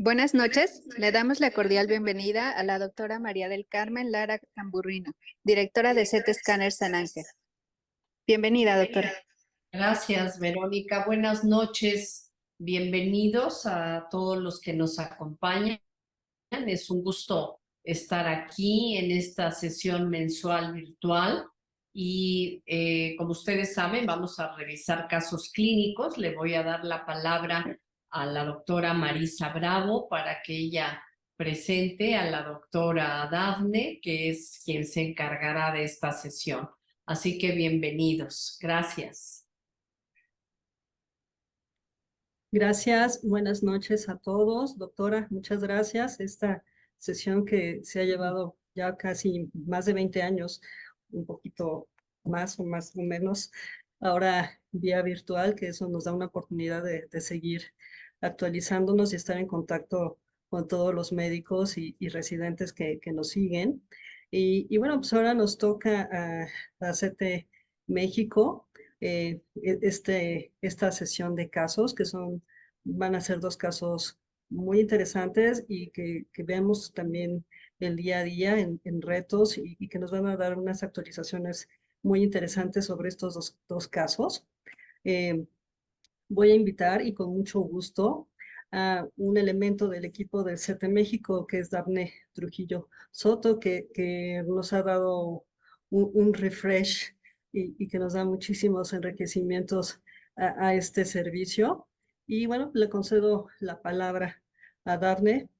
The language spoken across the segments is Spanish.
Buenas noches, le damos la cordial bienvenida a la doctora María del Carmen Lara Tamburrino, directora de CT Scanner San Ángel. Bienvenida, doctora. Gracias, Verónica. Buenas noches. Bienvenidos a todos los que nos acompañan. Es un gusto estar aquí en esta sesión mensual virtual y como ustedes saben, vamos a revisar casos clínicos. Le voy a dar la palabra a la doctora Marisa Bravo para que ella presente a la doctora Dafne, que es quien se encargará de esta sesión. Así que bienvenidos. Gracias. Gracias, buenas noches a todos. Doctora, muchas gracias. Esta sesión que se ha llevado ya casi más de 20 años, un poquito más o menos, ahora vía virtual, que eso nos da una oportunidad de seguir actualizándonos y estar en contacto con todos los médicos y residentes que nos siguen. Y bueno, pues ahora nos toca a CT México esta sesión de casos van a ser dos casos muy interesantes y que vemos también el día a día en retos y que nos van a dar unas actualizaciones muy interesantes sobre estos dos casos. Eh, Voy a invitar y con mucho gusto a un elemento del equipo del CT México, que es Dafne Trujillo Soto, que nos ha dado un refresh y que nos da muchísimos enriquecimientos a este servicio. Y bueno, le concedo la palabra a Dafne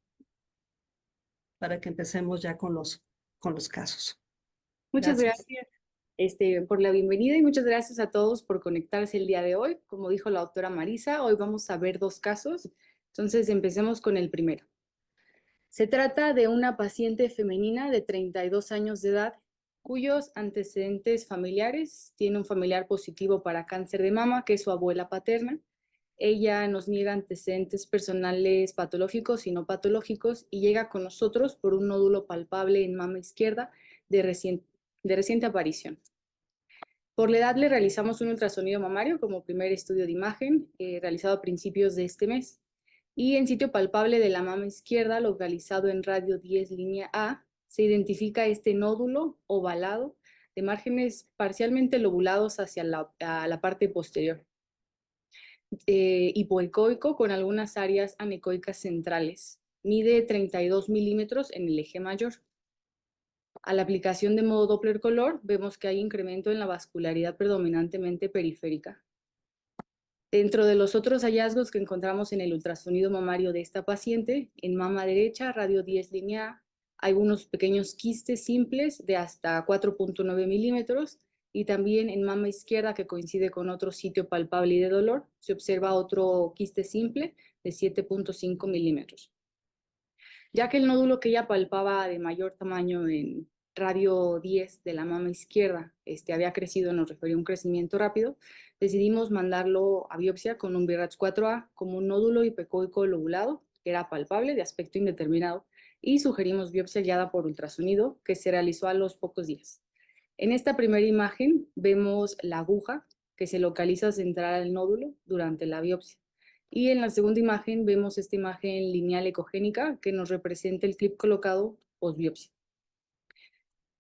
para que empecemos ya con los casos. Muchas Gracias. gracias por la bienvenida y muchas gracias a todos por conectarse el día de hoy. Como dijo la doctora Marisa, hoy vamos a ver dos casos. Entonces empecemos con el primero. Se trata de una paciente femenina de 32 años de edad cuyos antecedentes familiares tiene un familiar positivo para cáncer de mama, que es su abuela paterna. Ella nos niega antecedentes personales patológicos y no patológicos y llega con nosotros por un nódulo palpable en mama izquierda de reciente aparición. Por la edad le realizamos un ultrasonido mamario como primer estudio de imagen realizado a principios de este mes. Y en sitio palpable de la mama izquierda, localizado en radio 10 línea A, se identifica este nódulo ovalado de márgenes parcialmente lobulados hacia la parte posterior. Hipoecoico con algunas áreas anecoicas centrales. Mide 32 milímetros en el eje mayor. A la aplicación de modo Doppler color, vemos que hay incremento en la vascularidad predominantemente periférica. Dentro de los otros hallazgos que encontramos en el ultrasonido mamario de esta paciente, en mama derecha, radio 10 línea A, hay unos pequeños quistes simples de hasta 4.9 milímetros y también en mama izquierda, que coincide con otro sitio palpable y de dolor, se observa otro quiste simple de 7.5 milímetros. Ya que el nódulo que ella palpaba de mayor tamaño en radio 10 de la mama izquierda había crecido, nos refería a un crecimiento rápido, decidimos mandarlo a biopsia con un BRAF 4A como un nódulo hipoecoico lobulado, que era palpable, de aspecto indeterminado, y sugerimos biopsia guiada por ultrasonido, que se realizó a los pocos días. En esta primera imagen vemos la aguja que se localiza central al nódulo durante la biopsia. Y en la segunda imagen vemos esta imagen lineal ecogénica que nos representa el clip colocado post-biopsia.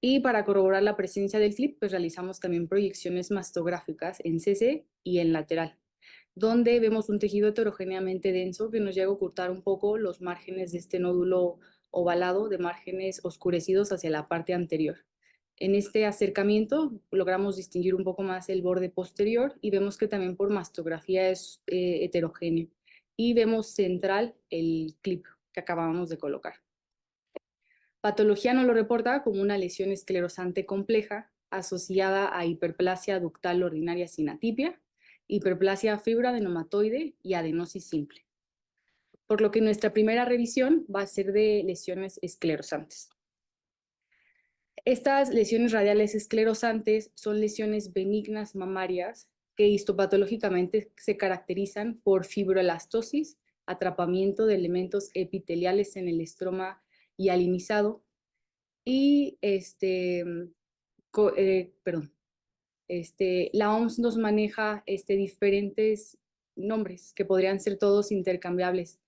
Y para corroborar la presencia del clip, pues realizamos también proyecciones mastográficas en CC y en lateral, donde vemos un tejido heterogéneamente denso que nos llega a ocultar un poco los márgenes de este nódulo ovalado de márgenes oscurecidos hacia la parte anterior. En este acercamiento logramos distinguir un poco más el borde posterior y vemos que también por mastografía es heterogéneo. Y vemos central el clip que acabamos de colocar. Patología nos lo reporta como una lesión esclerosante compleja asociada a hiperplasia ductal ordinaria sin atipia, hiperplasia fibroadenomatoide y adenosis simple. Por lo que nuestra primera revisión va a ser de lesiones esclerosantes. Estas lesiones radiales esclerosantes son lesiones benignas mamarias que histopatológicamente se caracterizan por fibroelastosis, atrapamiento de elementos epiteliales en el estroma hialinizado y la OMS nos maneja diferentes nombres que podrían ser todos intercambiables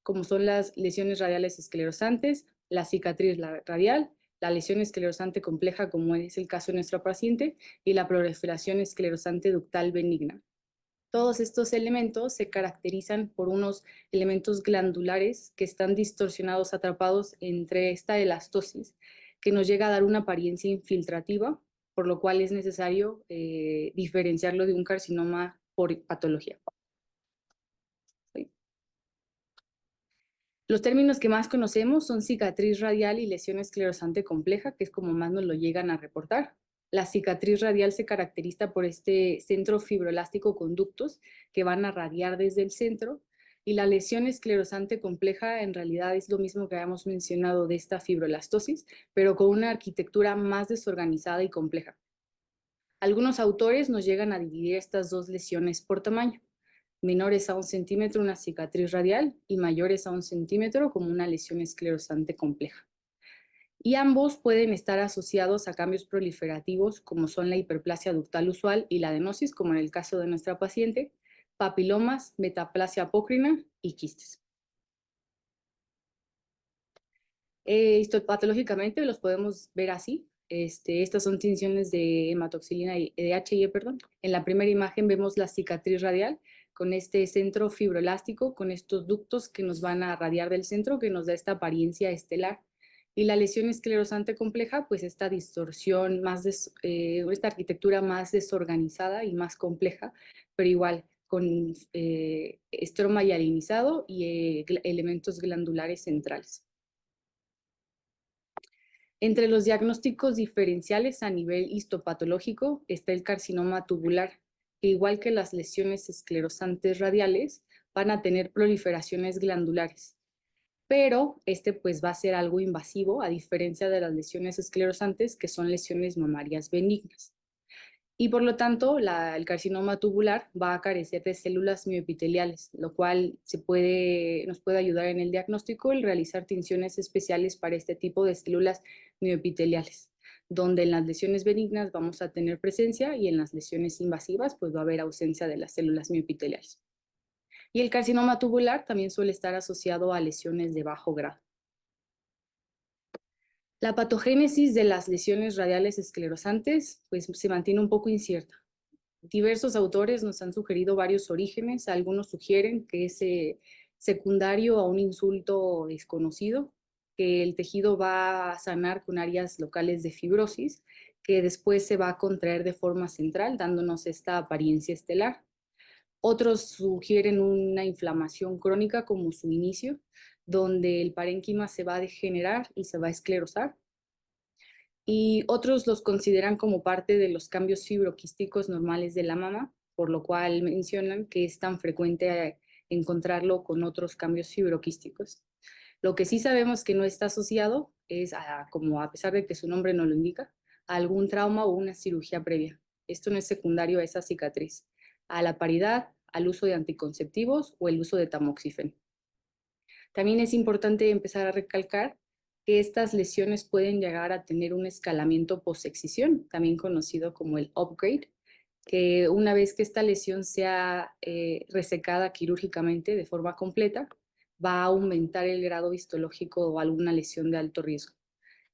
como son las lesiones radiales esclerosantes, la cicatriz radial, la lesión esclerosante compleja, como es el caso de nuestra paciente, y la proliferación esclerosante ductal benigna. Todos estos elementos se caracterizan por unos elementos glandulares que están distorsionados, atrapados entre esta elastosis, que nos llega a dar una apariencia infiltrativa, por lo cual es necesario diferenciarlo de un carcinoma por patología. Los términos que más conocemos son cicatriz radial y lesión esclerosante compleja, que es como más nos lo llegan a reportar. La cicatriz radial se caracteriza por este centro fibroelástico con ductos que van a radiar desde el centro, y la lesión esclerosante compleja en realidad es lo mismo que habíamos mencionado de esta fibroelastosis, pero con una arquitectura más desorganizada y compleja. Algunos autores nos llegan a dividir estas dos lesiones por tamaño. Menores a 1 centímetro una cicatriz radial y mayores a 1 centímetro como una lesión esclerosante compleja. Y ambos pueden estar asociados a cambios proliferativos como son la hiperplasia ductal usual y la adenosis, como en el caso de nuestra paciente, papilomas, metaplasia apócrina y quistes. Histopatológicamente los podemos ver así. Estas son tinciones de hematoxilina y de HIE, perdón. En la primera imagen vemos la cicatriz radial con este centro fibroelástico, con estos ductos que nos van a radiar del centro, que nos da esta apariencia estelar. Y la lesión esclerosante compleja, pues esta distorsión, esta arquitectura más desorganizada y más compleja, pero igual con estroma hialinizado y elementos glandulares centrales. Entre los diagnósticos diferenciales a nivel histopatológico está el carcinoma tubular, que igual que las lesiones esclerosantes radiales, van a tener proliferaciones glandulares. Pero pues va a ser algo invasivo, a diferencia de las lesiones esclerosantes, que son lesiones mamarias benignas. Y por lo tanto, el carcinoma tubular va a carecer de células mioepiteliales, lo cual nos puede ayudar en el diagnóstico el realizar tinciones especiales para este tipo de células mioepiteliales, donde en las lesiones benignas vamos a tener presencia y en las lesiones invasivas pues va a haber ausencia de las células mioepiteliales. Y el carcinoma tubular también suele estar asociado a lesiones de bajo grado. La patogénesis de las lesiones radiales esclerosantes pues, se mantiene un poco incierta. Diversos autores nos han sugerido varios orígenes. Algunos sugieren que es secundario a un insulto desconocido, que el tejido va a sanar con áreas locales de fibrosis, que después se va a contraer de forma central, dándonos esta apariencia estelar. Otros sugieren una inflamación crónica como su inicio, donde el parénquima se va a degenerar y se va a esclerosar. Y otros los consideran como parte de los cambios fibroquísticos normales de la mama, por lo cual mencionan que es tan frecuente encontrarlo con otros cambios fibroquísticos. Lo que sí sabemos que no está asociado es, como a pesar de que su nombre no lo indica, a algún trauma o una cirugía previa. Esto no es secundario a esa cicatriz, a la paridad, al uso de anticonceptivos o el uso de tamoxifeno. También es importante empezar a recalcar que estas lesiones pueden llegar a tener un escalamiento post-excisión, también conocido como el upgrade, que una vez que esta lesión sea resecada quirúrgicamente de forma completa, va a aumentar el grado histológico o alguna lesión de alto riesgo.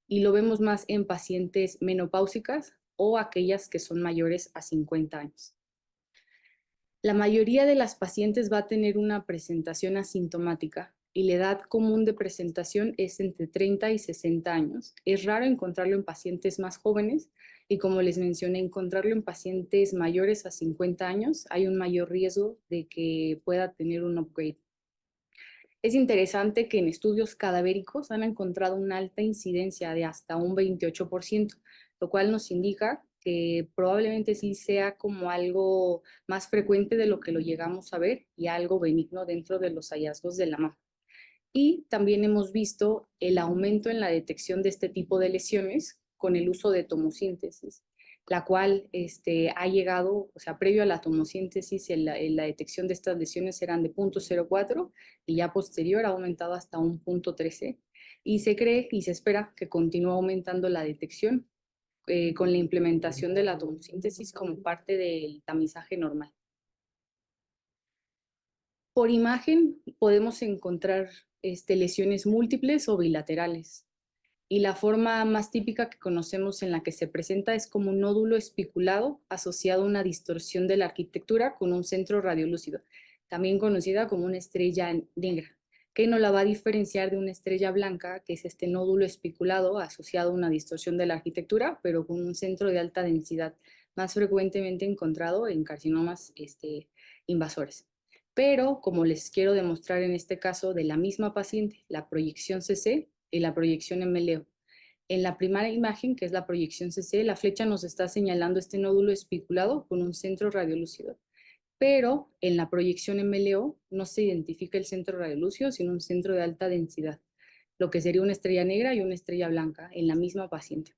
Y lo vemos más en pacientes menopáusicas o aquellas que son mayores a 50 años. La mayoría de las pacientes va a tener una presentación asintomática y la edad común de presentación es entre 30 y 60 años. Es raro encontrarlo en pacientes más jóvenes y, como les mencioné, encontrarlo en pacientes mayores a 50 años hay un mayor riesgo de que pueda tener un upgrade. Es interesante que en estudios cadavéricos han encontrado una alta incidencia de hasta un 28%, lo cual nos indica que probablemente sí sea como algo más frecuente de lo que lo llegamos a ver y algo benigno dentro de los hallazgos de la mama. Y también hemos visto el aumento en la detección de este tipo de lesiones con el uso de tomosíntesis, la cual ha llegado, o sea, previo a la tomosíntesis, la detección de estas lesiones eran de 0.04 y ya posterior ha aumentado hasta un 0.13. Y se cree y se espera que continúe aumentando la detección con la implementación de la tomosíntesis como parte del tamizaje normal. Por imagen podemos encontrar lesiones múltiples o bilaterales. Y la forma más típica que conocemos en la que se presenta es como un nódulo espiculado asociado a una distorsión de la arquitectura con un centro radiolúcido, también conocida como una estrella negra, que no la va a diferenciar de una estrella blanca, que es este nódulo espiculado asociado a una distorsión de la arquitectura, pero con un centro de alta densidad, más frecuentemente encontrado en carcinomas invasores. Pero, como les quiero demostrar en este caso de la misma paciente, la proyección CC y la proyección MLO. En la primera imagen, que es la proyección CC, la flecha nos está señalando este nódulo espiculado con un centro radiolúcido. Pero en la proyección MLO no se identifica el centro radiolúcido, sino un centro de alta densidad, lo que sería una estrella negra y una estrella blanca en la misma paciente.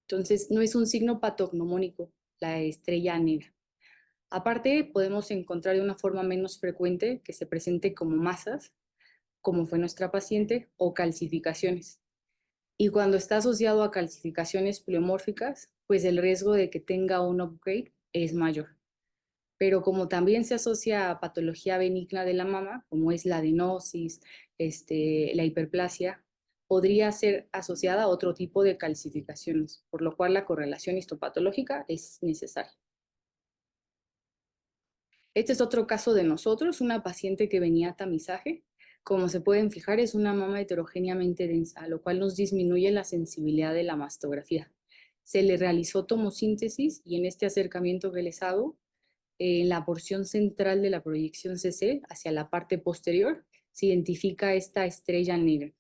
Entonces, no es un signo patognomónico la estrella negra. Aparte, podemos encontrar de una forma menos frecuente que se presente como masas, como fue nuestra paciente, o calcificaciones. Y cuando está asociado a calcificaciones pleomórficas, pues el riesgo de que tenga un upgrade es mayor. Pero como también se asocia a patología benigna de la mama, como es la adenosis, la hiperplasia, podría ser asociada a otro tipo de calcificaciones, por lo cual la correlación histopatológica es necesaria. Este es otro caso de nosotros, una paciente que venía a tamizaje. Como se pueden fijar, es una mama heterogéneamente densa, lo cual nos disminuye la sensibilidad de la mastografía. Se le realizó tomosíntesis y en este acercamiento que les hago, en la porción central de la proyección CC, hacia la parte posterior, se identifica esta estrella negra.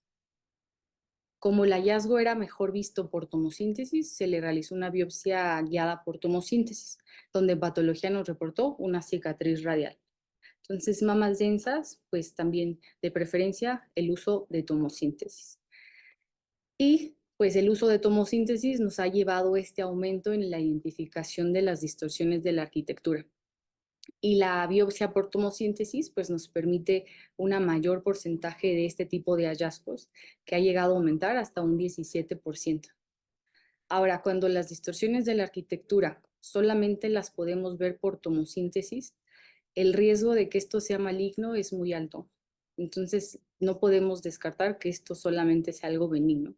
Como el hallazgo era mejor visto por tomosíntesis, se le realizó una biopsia guiada por tomosíntesis, donde patología nos reportó una cicatriz radial. Entonces, mamas densas, pues también de preferencia el uso de tomosíntesis. Y pues el uso de tomosíntesis nos ha llevado a este aumento en la identificación de las distorsiones de la arquitectura. Y la biopsia por tomosíntesis pues nos permite un mayor porcentaje de este tipo de hallazgos, que ha llegado a aumentar hasta un 17%. Ahora, cuando las distorsiones de la arquitectura solamente las podemos ver por tomosíntesis, el riesgo de que esto sea maligno es muy alto. Entonces, no podemos descartar que esto solamente sea algo benigno.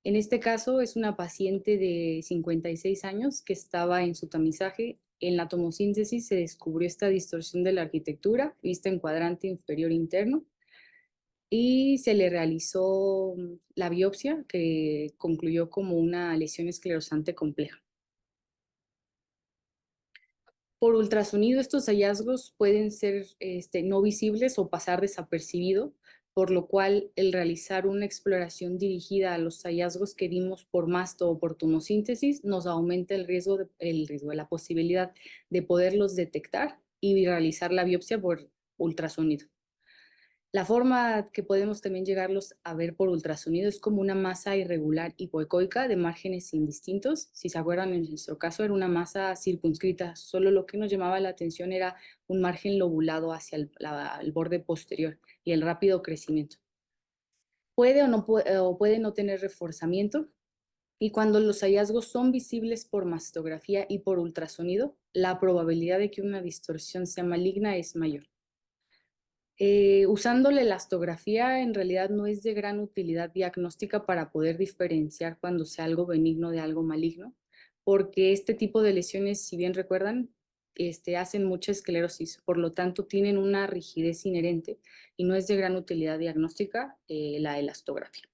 En este caso, es una paciente de 56 años que estaba en su tamizaje. En la tomosíntesis se descubrió esta distorsión de la arquitectura, vista en cuadrante inferior interno, y se le realizó la biopsia, que concluyó como una lesión esclerosante compleja. Por ultrasonido, estos hallazgos pueden ser no visibles o pasar desapercibido, por lo cual el realizar una exploración dirigida a los hallazgos que vimos por masto o por tomosíntesis nos aumenta el riesgo, la posibilidad de poderlos detectar y realizar la biopsia por ultrasonido. La forma que podemos también llegarlos a ver por ultrasonido es como una masa irregular hipoecoica de márgenes indistintos. Si se acuerdan, en nuestro caso era una masa circunscrita, solo lo que nos llamaba la atención era un margen lobulado hacia el borde posterior y el rápido crecimiento. Puede no tener reforzamiento, y cuando los hallazgos son visibles por mastografía y por ultrasonido, la probabilidad de que una distorsión sea maligna es mayor. Usando la elastografía en realidad no es de gran utilidad diagnóstica para poder diferenciar cuando sea algo benigno de algo maligno, porque este tipo de lesiones, si bien recuerdan, hacen mucha esclerosis, por lo tanto tienen una rigidez inherente y no es de gran utilidad diagnóstica la elastografía.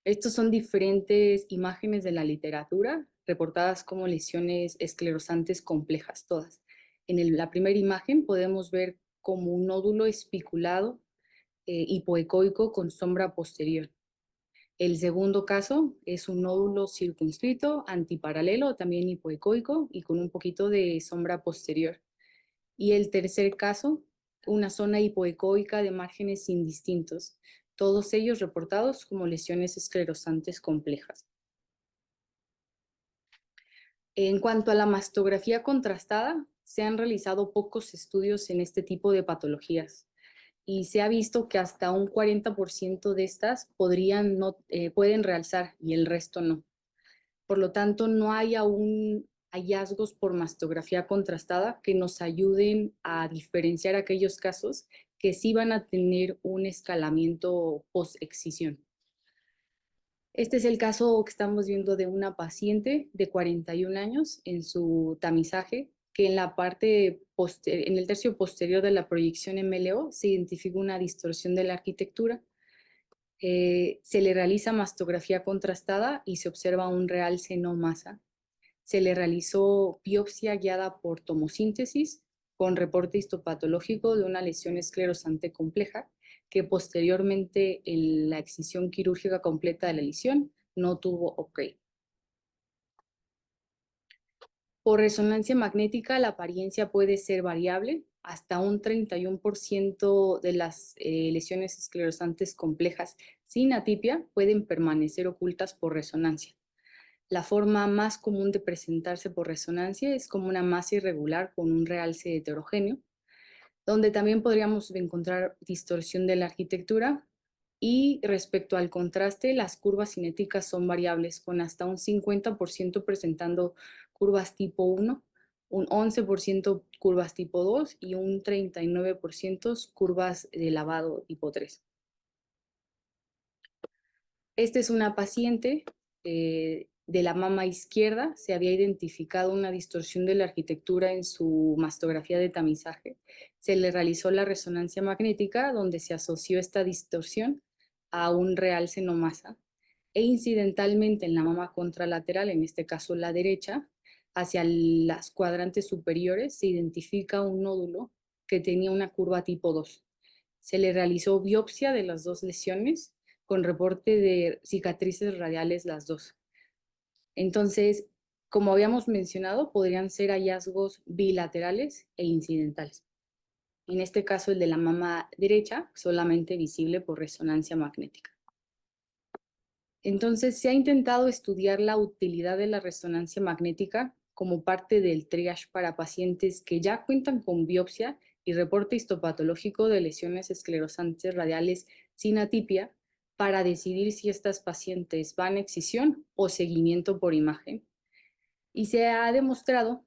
Estos son diferentes imágenes de la literatura reportadas como lesiones esclerosantes complejas, todas. En la primera imagen podemos ver como un nódulo espiculado hipoecoico con sombra posterior. El segundo caso es un nódulo circunscrito, antiparalelo, también hipoecoico y con un poquito de sombra posterior. Y el tercer caso, una zona hipoecoica de márgenes indistintos, todos ellos reportados como lesiones esclerosantes complejas. En cuanto a la mastografía contrastada, se han realizado pocos estudios en este tipo de patologías y se ha visto que hasta un 40% de estas pueden realzar y el resto no. Por lo tanto, no hay aún hallazgos por mastografía contrastada que nos ayuden a diferenciar aquellos casos que sí van a tener un escalamiento post-excisión. Este es el caso que estamos viendo de una paciente de 41 años en su tamizaje, que en la parte en el tercio posterior de la proyección MLO se identifica una distorsión de la arquitectura. Se le realiza mastografía contrastada y se observa un realce no masa. Se le realizó biopsia guiada por tomosíntesis con reporte histopatológico de una lesión esclerosante compleja que posteriormente en la excisión quirúrgica completa de la lesión no tuvo upgrade. Por resonancia magnética, la apariencia puede ser variable. Hasta un 31% de las lesiones esclerosantes complejas sin atipia pueden permanecer ocultas por resonancia. La forma más común de presentarse por resonancia es como una masa irregular con un realce heterogéneo, donde también podríamos encontrar distorsión de la arquitectura. Y respecto al contraste, las curvas cinéticas son variables, con hasta un 50% presentando curvas tipo 1, un 11% curvas tipo 2 y un 39% curvas de lavado tipo 3. Esta es una paciente de la mama izquierda. Se había identificado una distorsión de la arquitectura en su mastografía de tamizaje. Se le realizó la resonancia magnética, donde se asoció esta distorsión a un realce no masa, e incidentalmente en la mama contralateral, en este caso la derecha, hacia las cuadrantes superiores, se identifica un nódulo que tenía una curva tipo 2. Se le realizó biopsia de las dos lesiones con reporte de cicatrices radiales las dos. Entonces, como habíamos mencionado, podrían ser hallazgos bilaterales e incidentales. En este caso, el de la mama derecha, solamente visible por resonancia magnética. Entonces, se ha intentado estudiar la utilidad de la resonancia magnética como parte del triage para pacientes que ya cuentan con biopsia y reporte histopatológico de lesiones esclerosantes radiales sin atipia, para decidir si estas pacientes van a excisión o seguimiento por imagen. Y se ha demostrado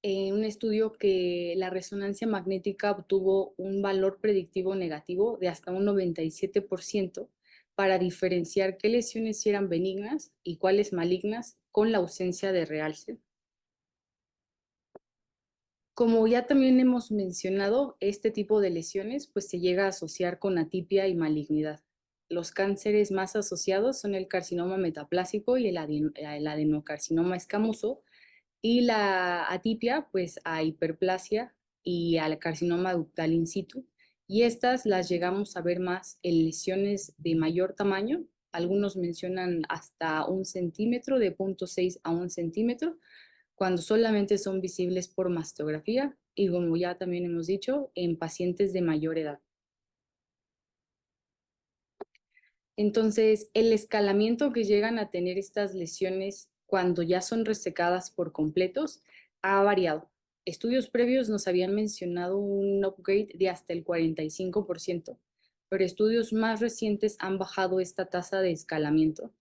en un estudio que la resonancia magnética obtuvo un valor predictivo negativo de hasta un 97% para diferenciar qué lesiones eran benignas y cuáles malignas con la ausencia de realce. Como ya también hemos mencionado, este tipo de lesiones pues se llega a asociar con atipia y malignidad. Los cánceres más asociados son el carcinoma metaplásico y el adenocarcinoma escamoso, y la atipia pues a hiperplasia y al carcinoma ductal in situ, y estas las llegamos a ver más en lesiones de mayor tamaño. Algunos mencionan hasta 1 centímetro, de 0.6 a 1 centímetro, cuando solamente son visibles por mastografía y, como ya también hemos dicho, en pacientes de mayor edad. Entonces, el escalamiento que llegan a tener estas lesiones cuando ya son resecadas por completos ha variado. Estudios previos nos habían mencionado un upgrade de hasta el 45%, pero estudios más recientes han bajado esta tasa de escalamiento.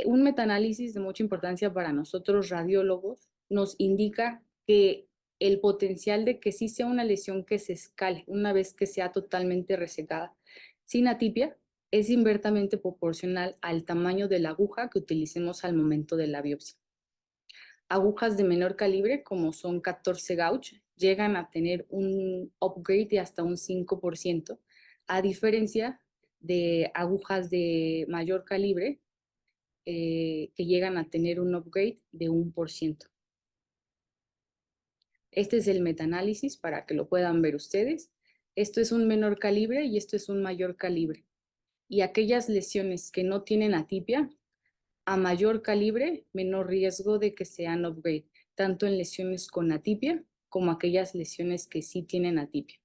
Un metaanálisis de mucha importancia para nosotros radiólogos nos indica que el potencial de que sí sea una lesión que se escale una vez que sea totalmente resecada sin atipia es inversamente proporcional al tamaño de la aguja que utilicemos al momento de la biopsia. Agujas de menor calibre, como son 14 gauge, llegan a tener un upgrade de hasta un 5%, a diferencia de agujas de mayor calibre que llegan a tener un upgrade de 1%. Este es el metaanálisis para que lo puedan ver ustedes. Esto es un menor calibre y esto es un mayor calibre. Y aquellas lesiones que no tienen atipia, a mayor calibre, menor riesgo de que sean upgrade, tanto en lesiones con atipia como aquellas lesiones que sí tienen atipia.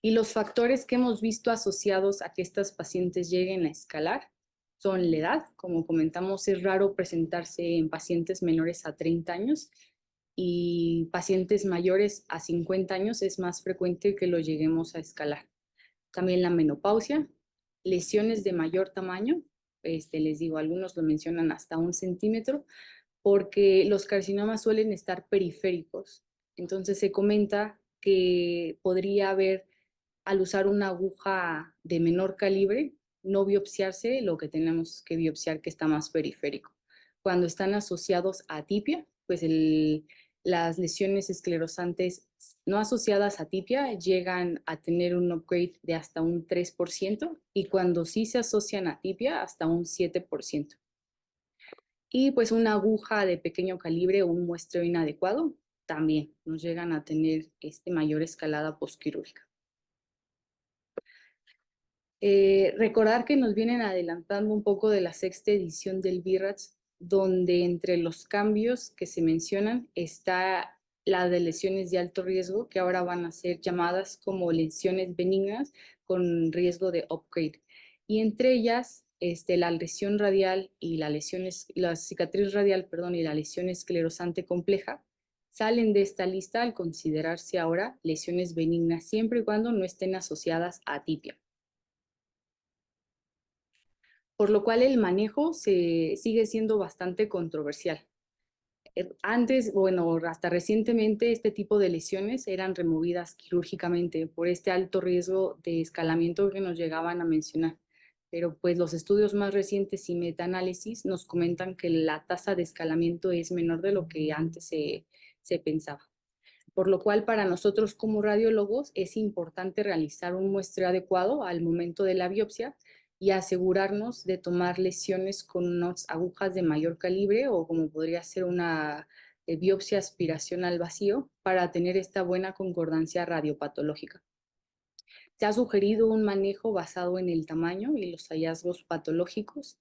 Y los factores que hemos visto asociados a que estas pacientes lleguen a escalar son la edad. Como comentamos, es raro presentarse en pacientes menores a 30 años, y pacientes mayores a 50 años es más frecuente que lo lleguemos a escalar. También la menopausia, lesiones de mayor tamaño, les digo, algunos lo mencionan hasta 1 centímetro, porque los carcinomas suelen estar periféricos. Entonces se comenta que podría haber, al usar una aguja de menor calibre, no biopsiarse lo que tenemos que biopsiar, que está más periférico. Cuando están asociados a atipia, pues las lesiones esclerosantes no asociadas a atipia llegan a tener un upgrade de hasta un 3%, y cuando sí se asocian a atipia, hasta un 7%. Y pues una aguja de pequeño calibre o un muestreo inadecuado también nos llegan a tener mayor escalada postquirúrgica. Recordar que nos vienen adelantando un poco de la 6ª edición del VIRATS, donde entre los cambios que se mencionan está la de lesiones de alto riesgo, que ahora van a ser llamadas como lesiones benignas con riesgo de upgrade. Y entre ellas, la lesión radial y la cicatriz radial, y la lesión esclerosante compleja salen de esta lista al considerarse ahora lesiones benignas, siempre y cuando no estén asociadas a atipia. Por lo cual el manejo sigue siendo bastante controversial. Antes, bueno, hasta recientemente, este tipo de lesiones eran removidas quirúrgicamente por este alto riesgo de escalamiento que nos llegaban a mencionar. Pero pues los estudios más recientes y metaanálisis nos comentan que la tasa de escalamiento es menor de lo que antes se pensaba. Por lo cual, para nosotros como radiólogos es importante realizar un muestreo adecuado al momento de la biopsia y asegurarnos de tomar lesiones con unas agujas de mayor calibre, o como podría ser una biopsia aspiración al vacío, para tener esta buena concordancia radiopatológica. Se ha sugerido un manejo basado en el tamaño y los hallazgos patológicos,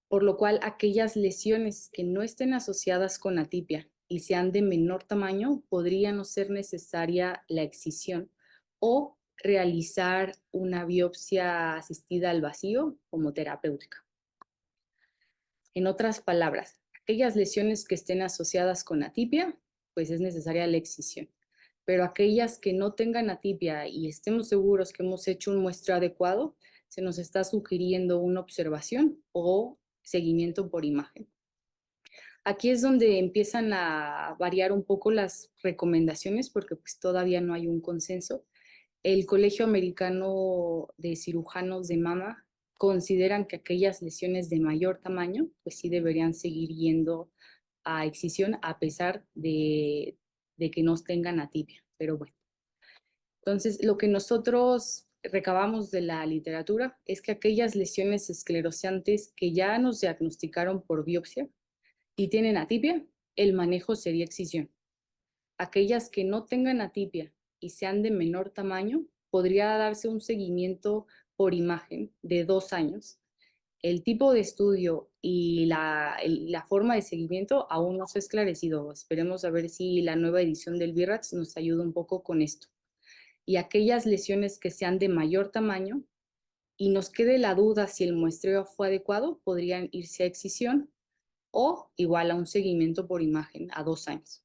por lo cual aquellas lesiones que no estén asociadas con atipia y sean de menor tamaño, podría no ser necesaria la excisión o realizar una biopsia asistida al vacío como terapéutica. En otras palabras, aquellas lesiones que estén asociadas con atipia, pues es necesaria la excisión. Pero aquellas que no tengan atipia y estemos seguros que hemos hecho un muestreo adecuado, se nos está sugiriendo una observación o seguimiento por imagen. Aquí es donde empiezan a variar un poco las recomendaciones, porque pues todavía no hay un consenso. El Colegio Americano de Cirujanos de Mama consideran que aquellas lesiones de mayor tamaño, pues sí deberían seguir yendo a excisión, a pesar de que no tengan atipia, pero bueno. Entonces, lo que nosotros recabamos de la literatura es que aquellas lesiones esclerosantes que ya nos diagnosticaron por biopsia y tienen atipia, el manejo sería excisión. Aquellas que no tengan atipia y sean de menor tamaño, podría darse un seguimiento por imagen de 2 años. El tipo de estudio y la forma de seguimiento aún no se ha esclarecido. Esperemos a ver si la nueva edición del VIRATS nos ayuda un poco con esto. Y aquellas lesiones que sean de mayor tamaño y nos quede la duda si el muestreo fue adecuado, podrían irse a excisión o igual a un seguimiento por imagen a 2 años.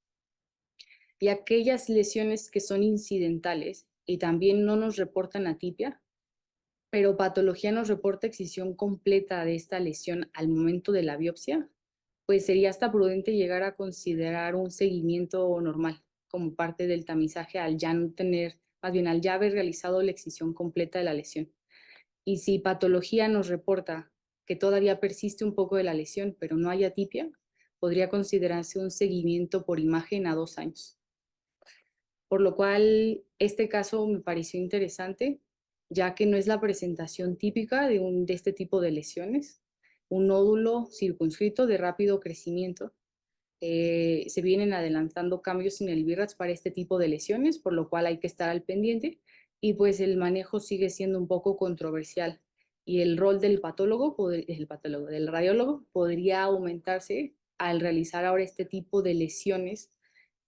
Y aquellas lesiones que son incidentales y también no nos reportan atipia, pero patología nos reporta excisión completa de esta lesión al momento de la biopsia, pues sería hasta prudente llegar a considerar un seguimiento normal como parte del tamizaje, al ya no tener, más bien al ya haber realizado la excisión completa de la lesión. Y si patología nos reporta que todavía persiste un poco de la lesión, pero no hay atipia, podría considerarse un seguimiento por imagen a 2 años. Por lo cual, este caso me pareció interesante, ya que no es la presentación típica de este tipo de lesiones. Un nódulo circunscrito de rápido crecimiento. Se vienen adelantando cambios en el VIRATS para este tipo de lesiones, por lo cual hay que estar al pendiente, y pues el manejo sigue siendo un poco controversial. Y el rol del del radiólogo, podría aumentarse al realizar ahora este tipo de lesiones,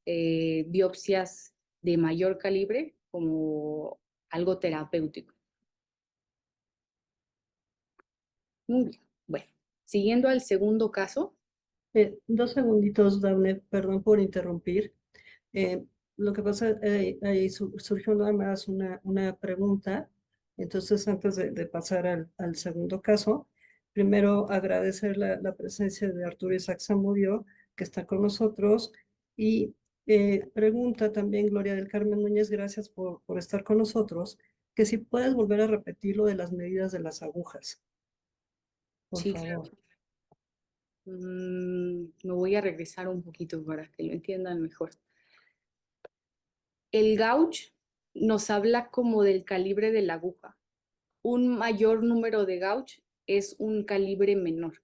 biopsias de mayor calibre, como algo terapéutico. Muy bien. Bueno, siguiendo al segundo caso. 2 segunditos, Daphne, perdón por interrumpir. Lo que pasa, ahí surgió nada más una pregunta. Entonces, antes de pasar al segundo caso, Primero, agradecer la presencia de Arturo Isaac Zamudio, que está con nosotros. Y pregunta también Gloria del Carmen Núñez, gracias por estar con nosotros, que si puedes volver a repetir lo de las medidas de las agujas, por Sí, favor. Me voy a regresar un poquito para que lo entiendan mejor. El gauge nos habla como del calibre de la aguja. Un mayor número de gauge es un calibre menor,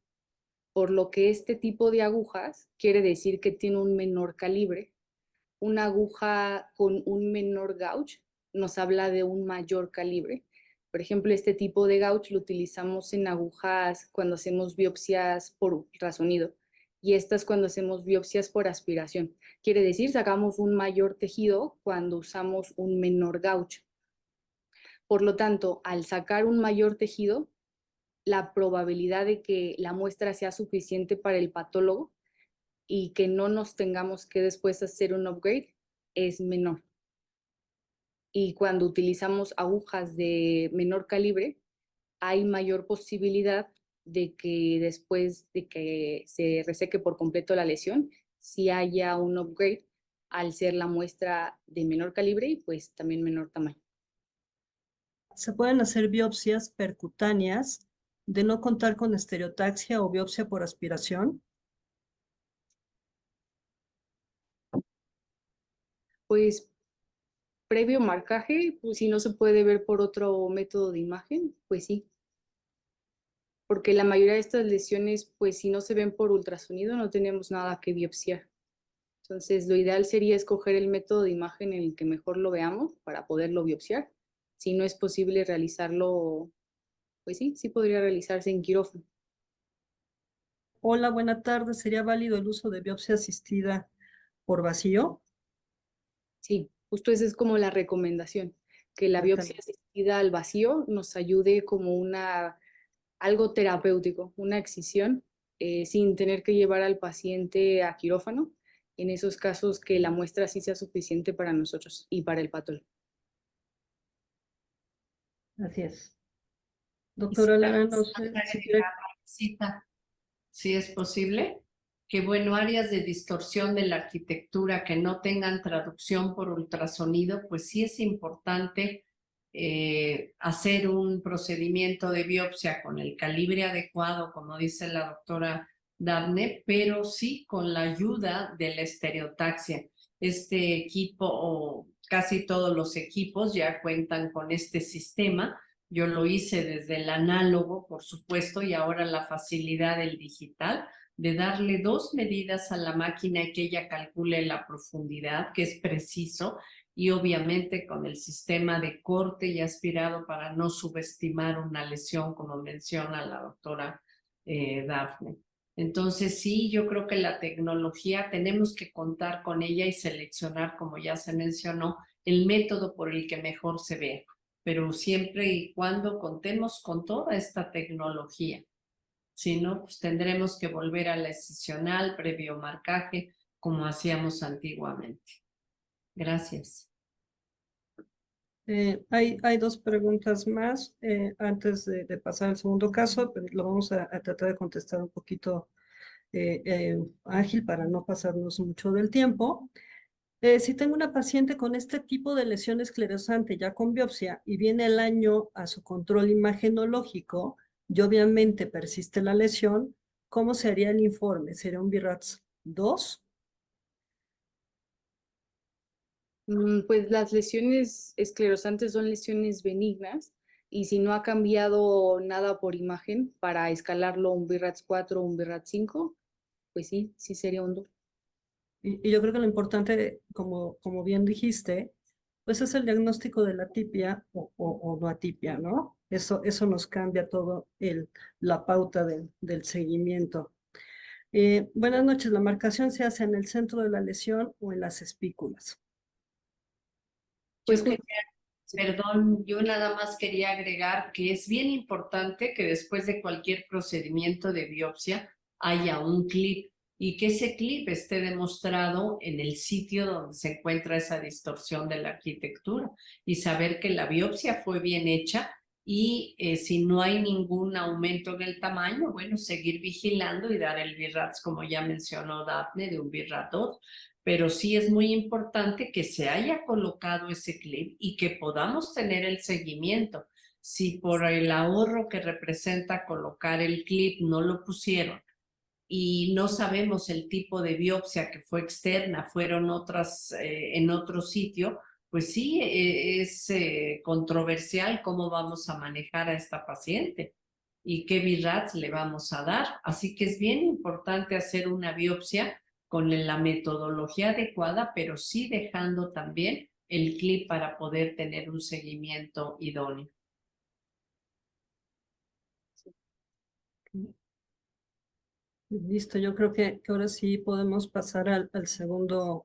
por lo que este tipo de agujas quiere decir que tiene un menor calibre. Una aguja con un menor gauge nos habla de un mayor calibre. Por ejemplo, este tipo de gauge lo utilizamos en agujas cuando hacemos biopsias por ultrasonido y estas cuando hacemos biopsias por aspiración. Quiere decir, sacamos un mayor tejido cuando usamos un menor gauge. Por lo tanto, al sacar un mayor tejido, la probabilidad de que la muestra sea suficiente para el patólogo y que no nos tengamos que después hacer un upgrade es menor. Y cuando utilizamos agujas de menor calibre, hay mayor posibilidad de que después de que se reseque por completo la lesión, si haya un upgrade al ser la muestra de menor calibre y pues también menor tamaño. Se pueden hacer biopsias percutáneas de no contar con estereotaxia o biopsia por aspiración. Pues previo marcaje, pues si no se puede ver por otro método de imagen, pues sí. Porque la mayoría de estas lesiones, pues si no se ven por ultrasonido, no tenemos nada que biopsiar. Entonces, lo ideal sería escoger el método de imagen en el que mejor lo veamos para poderlo biopsiar. Si no es posible realizarlo, pues sí, sí podría realizarse en quirófano. Hola, buena tarde. ¿Sería válido el uso de biopsia asistida por vacío? Sí, justo esa es como la recomendación, que la biopsia Exactamente. asistida al vacío nos ayude como algo terapéutico, una excisión, sin tener que llevar al paciente a quirófano, en esos casos que la muestra sí sea suficiente para nosotros y para el patólogo. Así es. Y si Doctora Lara, no podemos sé si quiere. agregar, Cita, si es posible, que bueno, áreas de distorsión de la arquitectura que no tengan traducción por ultrasonido, pues sí es importante hacer un procedimiento de biopsia con el calibre adecuado, como dice la doctora Dafne, pero sí con la ayuda de la estereotaxia. Este equipo o casi todos los equipos ya cuentan con este sistema. Yo lo hice desde el análogo, por supuesto, y ahora la facilidad del digital, de darle 2 medidas a la máquina y que ella calcule la profundidad, que es preciso, y obviamente con el sistema de corte y aspirado para no subestimar una lesión, como menciona la doctora Dafne. Entonces, sí, yo creo que la tecnología tenemos que contar con ella y seleccionar, como ya se mencionó, el método por el que mejor se vea, pero siempre y cuando contemos con toda esta tecnología. Si no, pues tendremos que volver a la excisional previo marcaje como hacíamos antiguamente. Gracias. Hay 2 preguntas más antes de pasar al segundo caso, pero lo vamos a tratar de contestar un poquito ágil para no pasarnos mucho del tiempo. Si tengo una paciente con este tipo de lesión esclerosante ya con biopsia y viene el año a su control imagenológico y obviamente persiste la lesión, ¿cómo se haría el informe? ¿Sería un BIRATS 2? Pues las lesiones esclerosantes son lesiones benignas y si no ha cambiado nada por imagen para escalarlo a un BIRATS 4 o un BIRATS 5, pues sí, sí sería un 2. Y yo creo que lo importante, como bien dijiste, pues es el diagnóstico de la atipia o no atipia, ¿no? Eso nos cambia todo la pauta del seguimiento. Buenas noches, ¿la marcación se hace en el centro de la lesión o en las espículas? Pues Perdón, yo nada más quería agregar que es bien importante que después de cualquier procedimiento de biopsia haya un clip y que ese clip esté demostrado en el sitio donde se encuentra esa distorsión de la arquitectura y saber que la biopsia fue bien hecha y si no hay ningún aumento en el tamaño, bueno, seguir vigilando y dar el BIRATS, como ya mencionó Daphne, de un BIRAT-2, pero sí es muy importante que se haya colocado ese clip y que podamos tener el seguimiento. Si por el ahorro que representa colocar el clip no lo pusieron y no sabemos el tipo de biopsia que fue externa, fueron otras en otro sitio, pues sí, es controversial cómo vamos a manejar a esta paciente y qué BIRATS le vamos a dar. Así que es bien importante hacer una biopsia con la metodología adecuada, pero sí dejando también el clip para poder tener un seguimiento idóneo. Listo, yo creo que ahora sí podemos pasar al segundo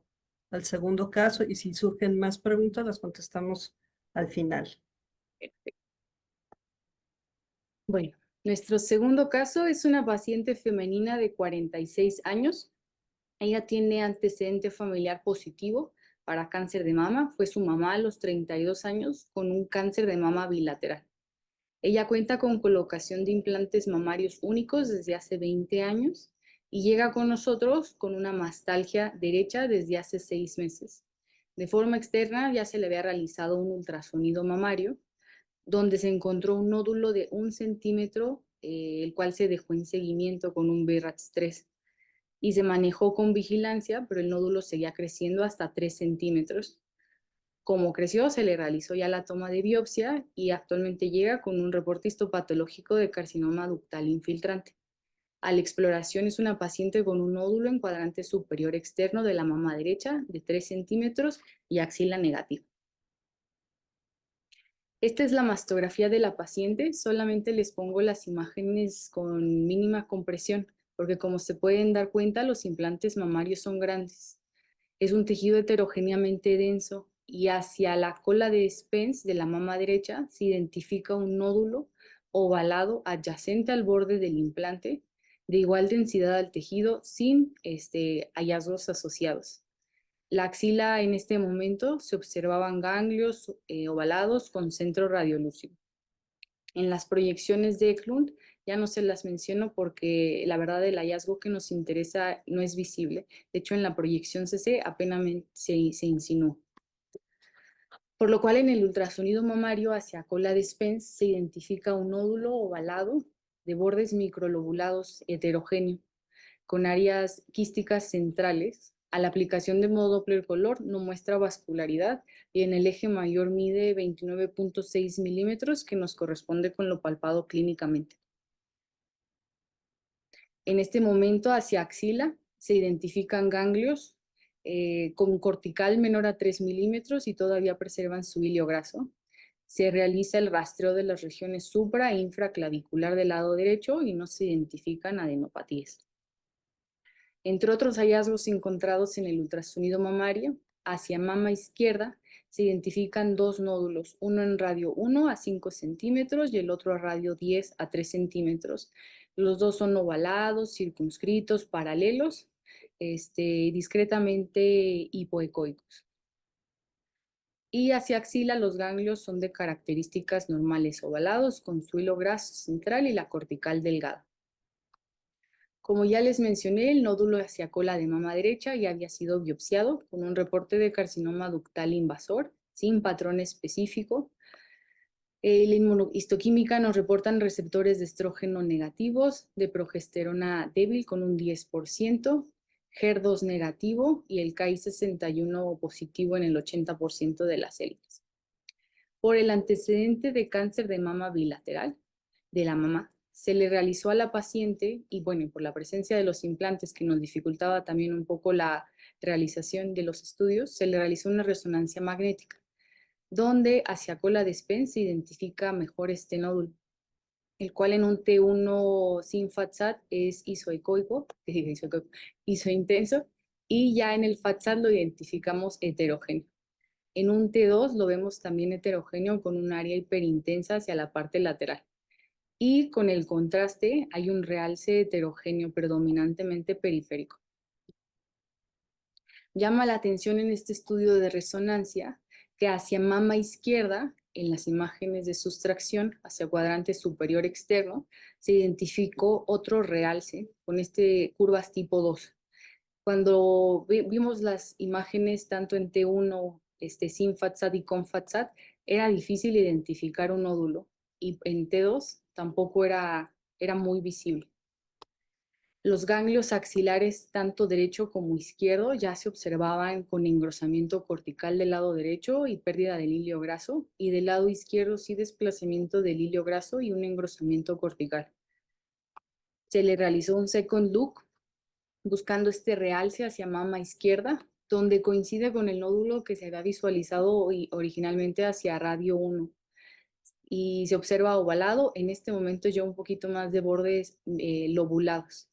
caso y si surgen más preguntas las contestamos al final. Bueno, nuestro segundo caso es una paciente femenina de 46 años. Ella tiene antecedente familiar positivo para cáncer de mama. Fue su mamá a los 32 años con un cáncer de mama bilateral. Ella cuenta con colocación de implantes mamarios únicos desde hace 20 años y llega con nosotros con una mastalgia derecha desde hace 6 meses. De forma externa ya se le había realizado un ultrasonido mamario donde se encontró un nódulo de 1 centímetro, el cual se dejó en seguimiento con un BRATS-3 y se manejó con vigilancia, pero el nódulo seguía creciendo hasta 3 centímetros. Como creció, se le realizó ya la toma de biopsia y actualmente llega con un reporte histopatológico de carcinoma ductal infiltrante. A la exploración es una paciente con un nódulo en cuadrante superior externo de la mama derecha de 3 centímetros y axila negativa. Esta es la mastografía de la paciente, solamente les pongo las imágenes con mínima compresión, porque como se pueden dar cuenta, los implantes mamarios son grandes. Es un tejido heterogéneamente denso y hacia la cola de Spence de la mama derecha se identifica un nódulo ovalado adyacente al borde del implante de igual densidad al tejido sin hallazgos asociados. La axila en este momento se observaban ganglios ovalados con centro radiolúcido. En las proyecciones de Eklund ya no se las menciono porque la verdad el hallazgo que nos interesa no es visible. De hecho, en la proyección CC apenas se insinuó. Por lo cual en el ultrasonido mamario hacia cola de Spence se identifica un nódulo ovalado de bordes microlobulados heterogéneo con áreas quísticas centrales. A la aplicación de modo Doppler color no muestra vascularidad y en el eje mayor mide 29.6 milímetros que nos corresponde con lo palpado clínicamente. En este momento hacia axila se identifican ganglios con cortical menor a 3 milímetros y todavía preservan su hilo graso. Se realiza el rastreo de las regiones supra e infraclavicular del lado derecho y no se identifican adenopatías. Entre otros hallazgos encontrados en el ultrasonido mamario, hacia mama izquierda se identifican 2 nódulos, uno en radio 1 a 5 centímetros y el otro a radio 10 a 3 centímetros. Los dos son ovalados, circunscritos, paralelos, discretamente hipoecoicos. Y hacia axila los ganglios son de características normales ovalados con su hilo graso central y la cortical delgada. Como ya les mencioné, el nódulo hacia cola de mama derecha ya había sido biopsiado con un reporte de carcinoma ductal invasor sin patrón específico. La inmunohistoquímica nos reportan receptores de estrógeno negativos, de progesterona débil con un 10%, HER2 negativo y el Ki61 positivo en el 80% de las células. Por el antecedente de cáncer de mama bilateral de la mamá, se le realizó a la paciente, y bueno, por la presencia de los implantes que nos dificultaba también un poco la realización de los estudios, se le realizó una resonancia magnética, donde hacia cola de Spence se identifica mejor este nódulo, el cual en un T1 sin FATSAT es isoecoico, isointenso, y ya en el FATSAT lo identificamos heterogéneo. En un T2 lo vemos también heterogéneo con un área hiperintensa hacia la parte lateral. Y con el contraste hay un realce heterogéneo predominantemente periférico. Llama la atención en este estudio de resonancia que hacia mama izquierda en las imágenes de sustracción hacia cuadrante superior externo, se identificó otro realce con curvas tipo 2. Cuando vimos las imágenes tanto en T1, sin FATSAT y con FATSAT, era difícil identificar un nódulo y en T2 tampoco era muy visible. Los ganglios axilares, tanto derecho como izquierdo, ya se observaban con engrosamiento cortical del lado derecho y pérdida del hilio graso, y del lado izquierdo sí desplazamiento del hilio graso y un engrosamiento cortical. Se le realizó un second look buscando este realce hacia mama izquierda, donde coincide con el nódulo que se había visualizado originalmente hacia radio 1. Y se observa ovalado, en este momento ya un poquito más de bordes lobulados.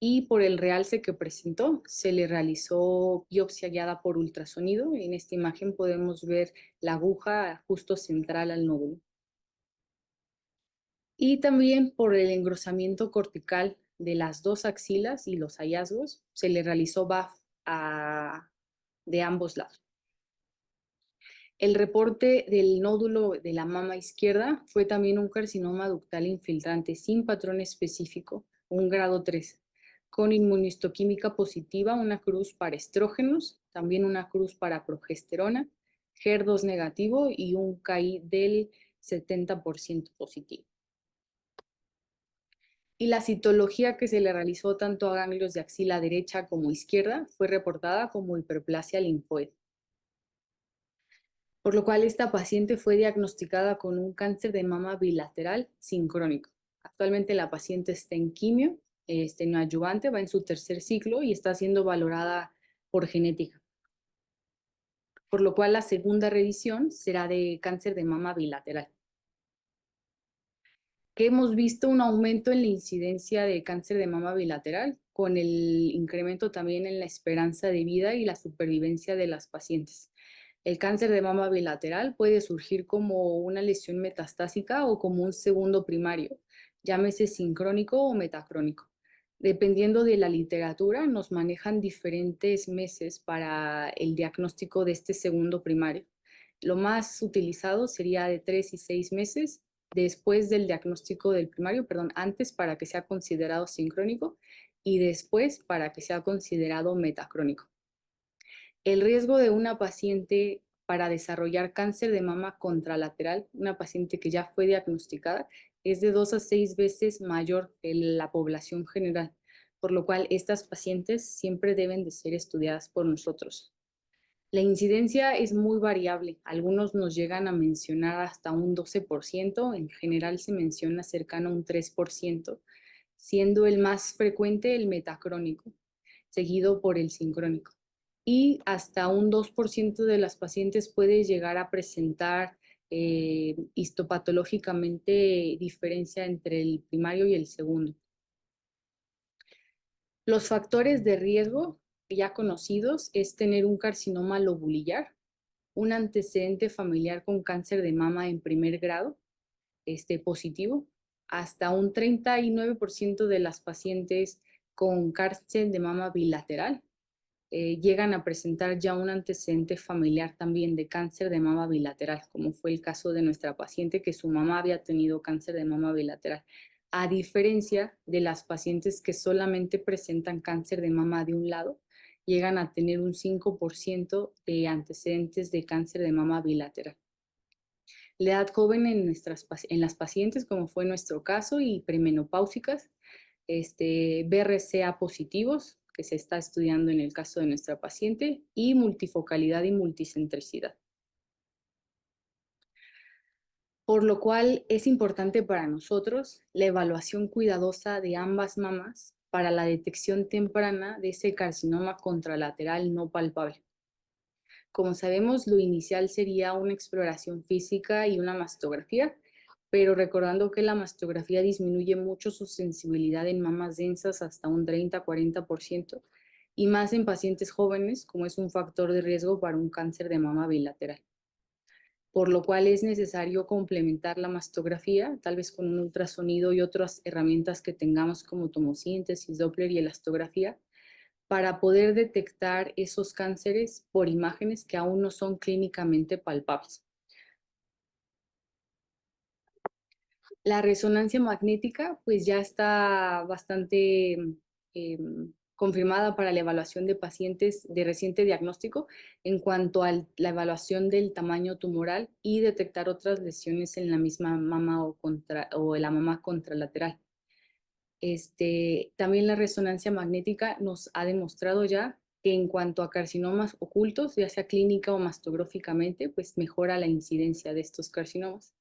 Y por el realce que presentó, se le realizó biopsia guiada por ultrasonido. En esta imagen podemos ver la aguja justo central al nódulo. Y también por el engrosamiento cortical de las dos axilas y los hallazgos, se le realizó BAF de ambos lados. El reporte del nódulo de la mama izquierda fue también un carcinoma ductal infiltrante sin patrón específico, un grado 3, con inmunistoquímica positiva, una cruz para estrógenos, también una cruz para progesterona, HER2 negativo y un KI del 70% positivo. Y la citología que se le realizó tanto a ganglios de axila derecha como izquierda fue reportada como hiperplasia linfoide. Por lo cual esta paciente fue diagnosticada con un cáncer de mama bilateral sincrónico. Actualmente la paciente está en quimio, neoadyuvante, va en su tercer ciclo y está siendo valorada por genética. Por lo cual la segunda revisión será de cáncer de mama bilateral. Que hemos visto un aumento en la incidencia de cáncer de mama bilateral, con el incremento también en la esperanza de vida y la supervivencia de las pacientes. El cáncer de mama bilateral puede surgir como una lesión metastásica o como un segundo primario, llámese sincrónico o metacrónico. Dependiendo de la literatura, nos manejan diferentes meses para el diagnóstico de este segundo primario. Lo más utilizado sería de 3 y 6 meses después del diagnóstico del primario, antes para que sea considerado sincrónico y después para que sea considerado metacrónico. El riesgo de una paciente para desarrollar cáncer de mama contralateral, una paciente que ya fue diagnosticada, es de 2 a 6 veces mayor que la población general, por lo cual estas pacientes siempre deben de ser estudiadas por nosotros. La incidencia es muy variable. Algunos nos llegan a mencionar hasta un 12%, en general se menciona cercano a un 3%, siendo el más frecuente el metacrónico, seguido por el sincrónico. Y hasta un 2% de las pacientes puede llegar a presentar histopatológicamente diferencia entre el primario y el segundo. Los factores de riesgo ya conocidos es tener un carcinoma lobulillar, un antecedente familiar con cáncer de mama en primer grado, positivo, hasta un 39% de las pacientes con cáncer de mama bilateral llegan a presentar ya un antecedente familiar también de cáncer de mama bilateral, como fue el caso de nuestra paciente que su mamá había tenido cáncer de mama bilateral, a diferencia de las pacientes que solamente presentan cáncer de mama de un lado, llegan a tener un 5% de antecedentes de cáncer de mama bilateral. La edad joven en las pacientes, como fue nuestro caso, y premenopáusicas, BRCA positivos, que se está estudiando en el caso de nuestra paciente, y multifocalidad y multicentricidad. Por lo cual es importante para nosotros la evaluación cuidadosa de ambas mamas para la detección temprana de ese carcinoma contralateral no palpable. Como sabemos, lo inicial sería una exploración física y una mastografía, pero recordando que la mastografía disminuye mucho su sensibilidad en mamas densas hasta un 30-40%, y más en pacientes jóvenes, como es un factor de riesgo para un cáncer de mama bilateral. Por lo cual es necesario complementar la mastografía, tal vez con un ultrasonido y otras herramientas que tengamos como tomosíntesis, Doppler y elastografía, para poder detectar esos cánceres por imágenes que aún no son clínicamente palpables. La resonancia magnética pues ya está bastante confirmada para la evaluación de pacientes de reciente diagnóstico en cuanto a la evaluación del tamaño tumoral y detectar otras lesiones en la misma mama o en la mama contralateral. También la resonancia magnética nos ha demostrado ya que en cuanto a carcinomas ocultos, ya sea clínica o mastográficamente, pues mejora la incidencia de estos carcinomas.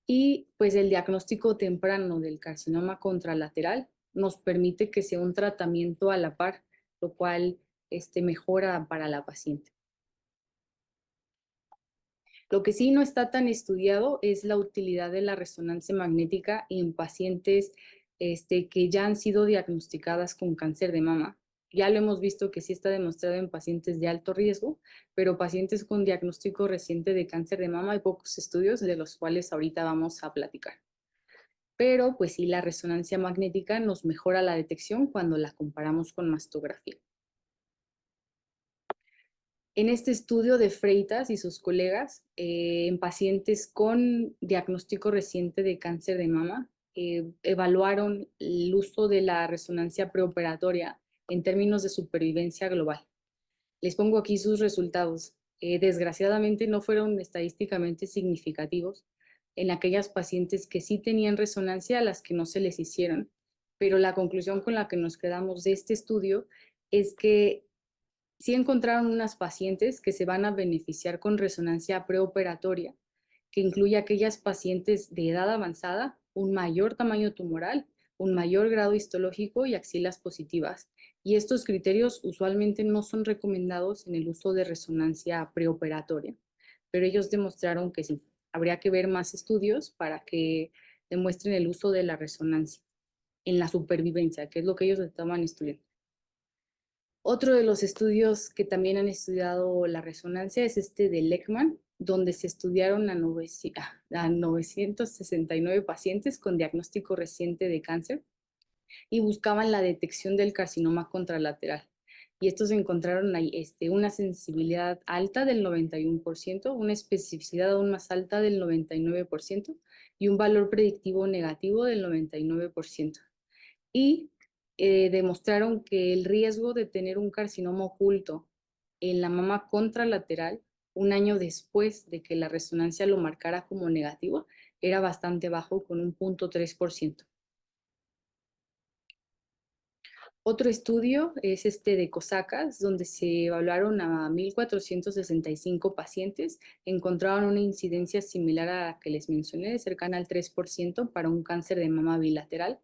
Y pues el diagnóstico temprano del carcinoma contralateral nos permite que sea un tratamiento a la par, lo cual mejora para la paciente. Lo que sí no está tan estudiado es la utilidad de la resonancia magnética en pacientes que ya han sido diagnosticadas con cáncer de mama. Ya lo hemos visto que sí está demostrado en pacientes de alto riesgo, pero pacientes con diagnóstico reciente de cáncer de mama hay pocos estudios de los cuales ahorita vamos a platicar. Pero pues sí, la resonancia magnética nos mejora la detección cuando la comparamos con mastografía. En este estudio de Freitas y sus colegas, en pacientes con diagnóstico reciente de cáncer de mama, evaluaron el uso de la resonancia preoperatoria en términos de supervivencia global. Les pongo aquí sus resultados. Desgraciadamente no fueron estadísticamente significativos en aquellas pacientes que sí tenían resonancia a las que no se les hicieron, pero la conclusión con la que nos quedamos de este estudio es que sí encontraron unas pacientes que se van a beneficiar con resonancia preoperatoria, que incluye aquellas pacientes de edad avanzada, un mayor tamaño tumoral, un mayor grado histológico y axilas positivas. Y estos criterios usualmente no son recomendados en el uso de resonancia preoperatoria, pero ellos demostraron que sí. Habría que ver más estudios para que demuestren el uso de la resonancia en la supervivencia, que es lo que ellos estaban estudiando. Otro de los estudios que también han estudiado la resonancia es de Leckman, donde se estudiaron a 969 pacientes con diagnóstico reciente de cáncer y buscaban la detección del carcinoma contralateral. Y estos encontraron ahí una sensibilidad alta del 91%, una especificidad aún más alta del 99% y un valor predictivo negativo del 99%. Y demostraron que el riesgo de tener un carcinoma oculto en la mama contralateral un año después de que la resonancia lo marcara como negativo era bastante bajo, con un 0.3%. Otro estudio es de COSACAS, donde se evaluaron a 1.465 pacientes, encontraron una incidencia similar a la que les mencioné, cercana al 3% para un cáncer de mama bilateral.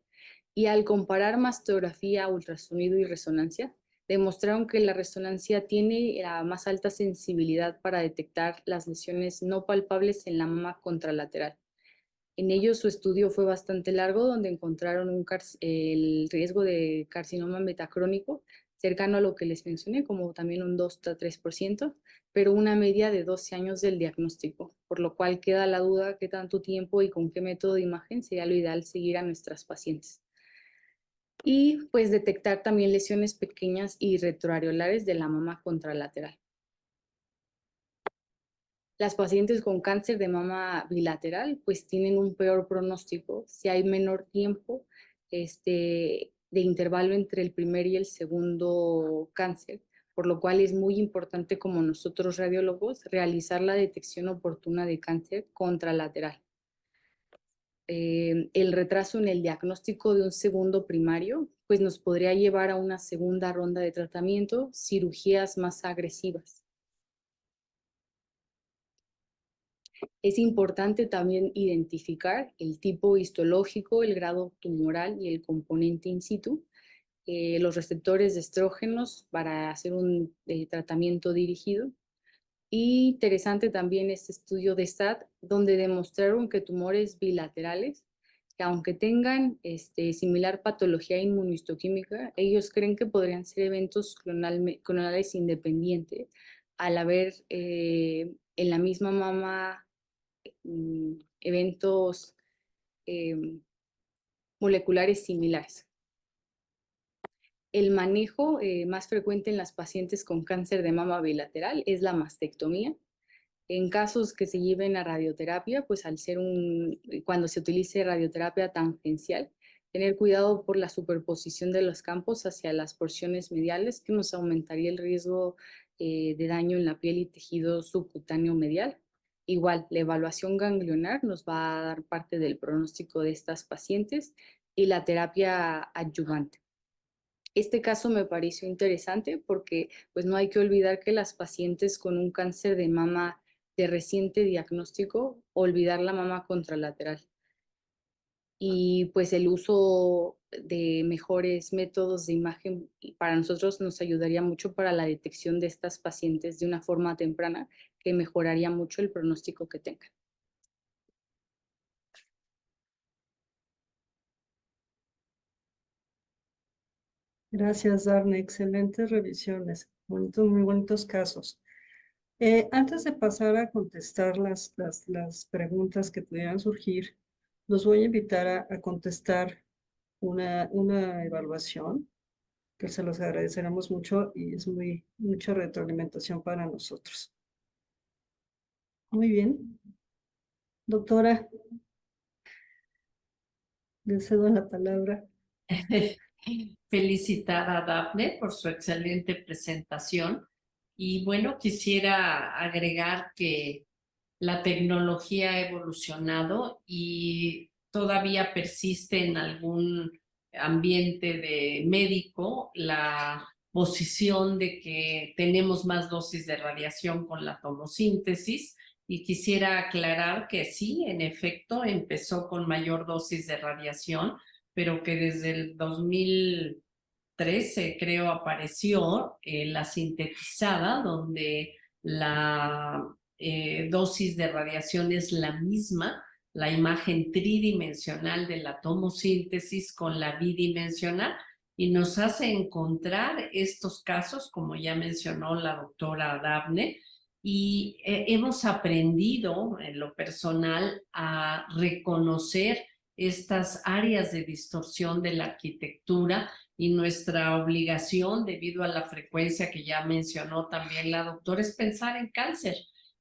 Y al comparar mastografía, ultrasonido y resonancia, demostraron que la resonancia tiene la más alta sensibilidad para detectar las lesiones no palpables en la mama contralateral. En ellos su estudio fue bastante largo, donde encontraron el riesgo de carcinoma metacrónico cercano a lo que les mencioné, como también un 2-3%, pero una media de 12 años del diagnóstico, por lo cual queda la duda qué tanto tiempo y con qué método de imagen sería lo ideal seguir a nuestras pacientes. Y pues detectar también lesiones pequeñas y retroareolares de la mama contralateral. Las pacientes con cáncer de mama bilateral pues tienen un peor pronóstico si hay menor tiempo de intervalo entre el primer y el segundo cáncer, por lo cual es muy importante como nosotros radiólogos realizar la detección oportuna de cáncer contralateral. El retraso en el diagnóstico de un segundo primario pues nos podría llevar a una segunda ronda de tratamiento, cirugías más agresivas. Es importante también identificar el tipo histológico, el grado tumoral y el componente in situ, los receptores de estrógenos para hacer un tratamiento dirigido. Y interesante también este estudio de STAT, donde demostraron que tumores bilaterales, que aunque tengan similar patología inmunohistoquímica, ellos creen que podrían ser eventos clonales independientes al haber en la misma mama eventos moleculares similares. El manejo más frecuente en las pacientes con cáncer de mama bilateral es la mastectomía. En casos que se lleven a radioterapia, pues cuando se utilice radioterapia tangencial, tener cuidado por la superposición de los campos hacia las porciones mediales, que nos aumentaría el riesgo de daño en la piel y tejido subcutáneo medial. Igual, la evaluación ganglionar nos va a dar parte del pronóstico de estas pacientes y la terapia adyuvante. Este caso me pareció interesante porque pues no hay que olvidar que las pacientes con un cáncer de mama de reciente diagnóstico, olvidar la mama contralateral. Y pues el uso de mejores métodos de imagen para nosotros nos ayudaría mucho para la detección de estas pacientes de una forma temprana, que mejoraría mucho el pronóstico que tengan. Gracias, Darne. Excelentes revisiones. Muy bonitos casos. Antes de pasar a contestar las preguntas que pudieran surgir, los voy a invitar a contestar una evaluación que se los agradeceremos mucho y es mucha retroalimentación para nosotros. Muy bien. Doctora, le cedo la palabra. Felicitar a Dafne por su excelente presentación. Y bueno, quisiera agregar que la tecnología ha evolucionado y todavía persiste en algún ambiente de médico la posición de que tenemos más dosis de radiación con la tomosíntesis. Y quisiera aclarar que sí, en efecto, empezó con mayor dosis de radiación, pero que desde el 2013, creo, apareció la sintetizada, donde la dosis de radiación es la misma, la imagen tridimensional de la tomosíntesis con la bidimensional, y nos hace encontrar estos casos, como ya mencionó la doctora Dafne, y hemos aprendido en lo personal a reconocer estas áreas de distorsión de la arquitectura, y nuestra obligación, debido a la frecuencia que ya mencionó también la doctora, es pensar en cáncer